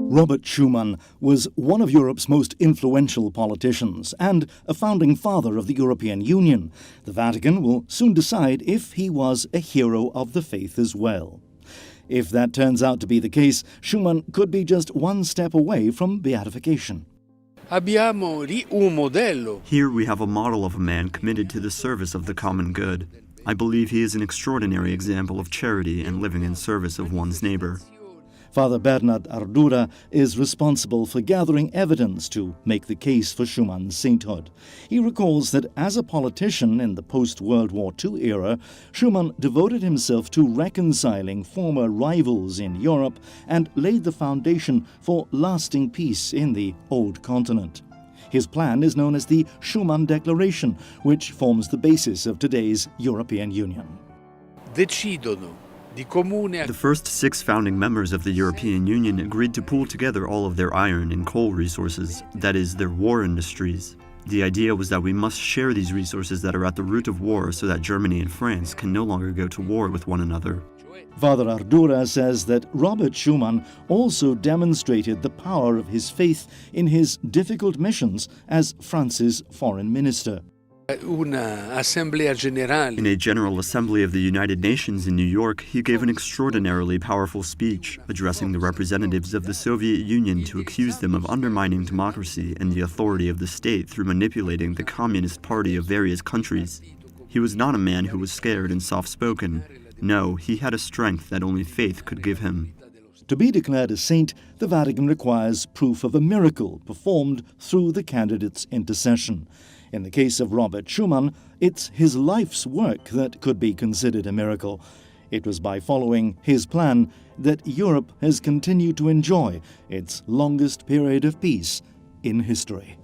Robert Schuman was one of Europe's most influential politicians and a founding father of the European Union. The Vatican will soon decide if he was a hero of the faith as well. If that turns out to be the case, Schuman could be just one step away from beatification. Here we have a model of a man committed to the service of the common good. I believe he is an extraordinary example of charity and living in service of one's neighbor. Father Bernard Ardura is responsible for gathering evidence to make the case for Schumann's sainthood. He recalls that as a politician in the post-World War II era, Schuman devoted himself to reconciling former rivals in Europe and laid the foundation for lasting peace in the old continent. His plan is known as the Schuman Declaration, which forms the basis of today's European Union. The first 6 founding members of the European Union agreed to pool together all of their iron and coal resources, that is, their war industries. The idea was that we must share these resources that are at the root of war so that Germany and France can no longer go to war with one another. Father Ardura says that Robert Schuman also demonstrated the power of his faith in his difficult missions as France's foreign minister. In a General Assembly of the United Nations in New York, he gave an extraordinarily powerful speech, addressing the representatives of the Soviet Union to accuse them of undermining democracy and the authority of the state through manipulating the Communist Party of various countries. He was not a man who was scared and soft-spoken. No, he had a strength that only faith could give him. To be declared a saint, the Vatican requires proof of a miracle performed through the candidate's intercession. In the case of Robert Schuman, it's his life's work that could be considered a miracle. It was by following his plan that Europe has continued to enjoy its longest period of peace in history.